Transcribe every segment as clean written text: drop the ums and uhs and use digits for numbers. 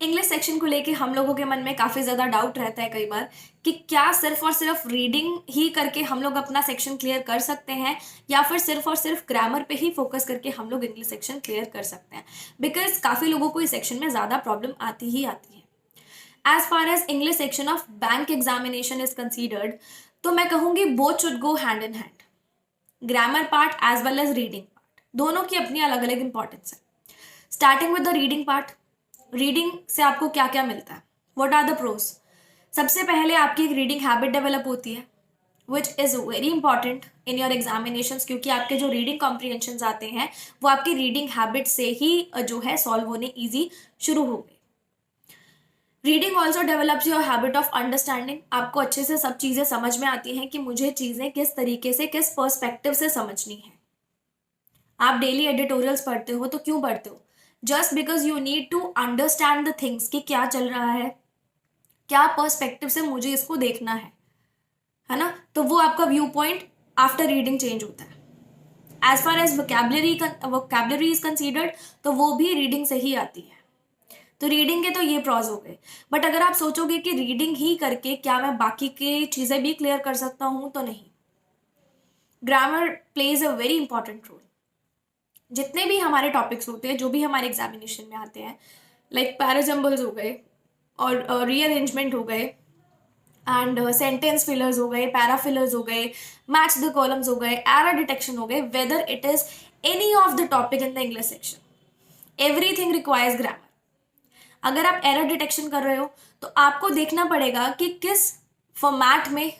English section को लेके हम लोगों के मन में काफ़ी ज़्यादा डाउट रहता है कई बार कि क्या सिर्फ और सिर्फ रीडिंग ही करके हम लोग अपना सेक्शन क्लियर कर सकते हैं या फिर सिर्फ और सिर्फ ग्रामर पे ही फोकस करके हम लोग इंग्लिश सेक्शन क्लियर कर सकते हैं। बिकॉज काफ़ी लोगों को इस सेक्शन में ज़्यादा प्रॉब्लम आती ही आती है। As far as English section of bank examination is considered, तो मैं कहूँगी both should go hand in hand. Grammar part as well as reading part, दोनों की अपनी अलग अलग इंपॉर्टेंस है। Starting with the reading part, reading से आपको क्या क्या मिलता है, व्हाट आर द प्रोज। सबसे पहले आपकी एक रीडिंग हैबिट डेवलप होती है which is very important in your examinations, क्योंकि आपके जो रीडिंग कॉम्प्रीहेंशंस आते हैं वो आपकी रीडिंग हैबिट से ही जो है सॉल्व होने ईजी शुरू हो गए। Reading also develops your habit of understanding, आपको अच्छे से सब चीज़ें समझ में आती हैं कि मुझे चीज़ें किस तरीके से किस पर्सपेक्टिव से समझनी है। आप डेली एडिटोरियल्स पढ़ते हो तो क्यों पढ़ते हो? Just because you need to understand the things कि क्या चल रहा है, क्या पर्सपेक्टिव से मुझे इसको देखना है ना। तो वो आपका view point after reading change होता है। As far as vocabulary is considered, तो वो भी रीडिंग से ही आती है। तो रीडिंग के तो ये प्रॉज हो गए, बट अगर आप सोचोगे कि रीडिंग ही करके क्या मैं बाकी की चीज़ें भी क्लियर कर सकता हूँ, तो नहीं। Grammar plays a very important role. जितने भी हमारे टॉपिक्स होते हैं जो भी हमारे एग्जामिनेशन में आते हैं, लाइक पैराजम्बल्स हो गए और रीअरेंजमेंट हो गए एंड सेंटेंस फिलर्स हो गए, पैरा फिलर्स हो गए, मैच द कॉलम्स हो गए, एरर डिटेक्शन हो गए, whether it is any of the topic in the English section, everything requires grammar. अगर आप एरर डिटेक्शन कर रहे हो तो आपको देखना पड़ेगा कि किस फॉर्मेट में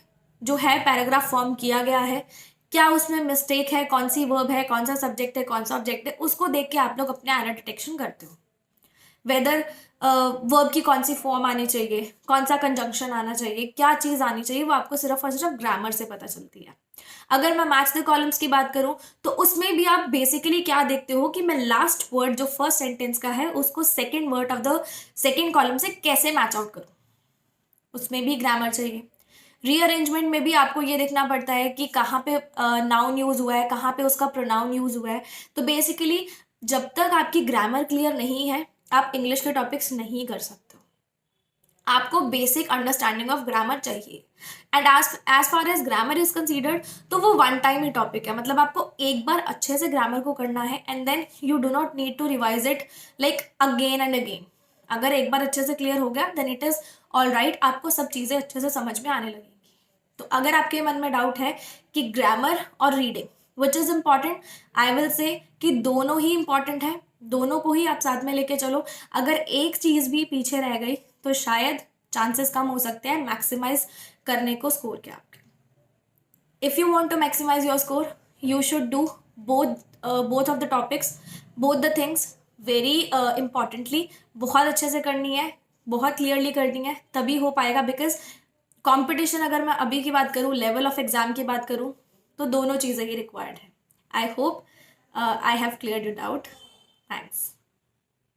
जो है पैराग्राफ फॉर्म किया गया है, क्या उसमें मिस्टेक है, कौन सी वर्ब है, कौन सा सब्जेक्ट है, कौन सा ऑब्जेक्ट है, उसको देख के आप लोग अपने एरर डिटेक्शन करते हो। वेदर वर्ब की कौन सी फॉर्म आनी चाहिए, कौन सा कंजंक्शन आना चाहिए, क्या चीज़ आनी चाहिए, वो आपको सिर्फ और सिर्फ ग्रामर से पता चलती है। अगर मैं मैच द कॉलम्स की बात करूं तो उसमें भी आप बेसिकली क्या देखते हो कि मैं लास्ट वर्ड जो फर्स्ट सेंटेंस का है उसको second word of the second column से कैसे मैच आउट करूं, उसमें भी ग्रामर चाहिए। रीअरेंजमेंट में भी आपको ये देखना पड़ता है कि कहाँ पे नाउन यूज हुआ है, कहाँ पे उसका प्रोनाउन यूज हुआ है। तो बेसिकली जब तक आपकी ग्रामर क्लियर नहीं है आप इंग्लिश के टॉपिक्स नहीं कर सकते। आपको बेसिक अंडरस्टैंडिंग ऑफ ग्रामर चाहिए। And as far as grammar is considered, तो वो वन टाइम ही टॉपिक है, मतलब आपको एक बार अच्छे से ग्रामर को करना है and then you do not need to revise it like again and again. अगर एक बार अच्छे से क्लियर हो गया then it is all right, आपको सब चीज़ें अच्छे से समझ में आने लगेंगी। तो अगर आपके मन में डाउट है कि ग्रामर और reading which is important, I will say कि दोनों ही इम्पॉर्टेंट है, दोनों को ही आप साथ में लेके चलो। अगर एक चीज़ भी पीछे रह गई तो शायद चांसेस कम हो सकते हैं मैक्सिमाइज करने को स्कोर के आपके। If you want to maximise your score you should do both of the topics, both the things very importantly, बहुत अच्छे से करनी है, बहुत क्लियरली करनी है, तभी हो पाएगा। बिकॉज कंपटीशन अगर मैं अभी की बात करूँ, लेवल ऑफ एग्जाम की बात करूँ, तो दोनों चीज़ें ही रिक्वायर्ड है। I hope I have cleared it out. Thanks.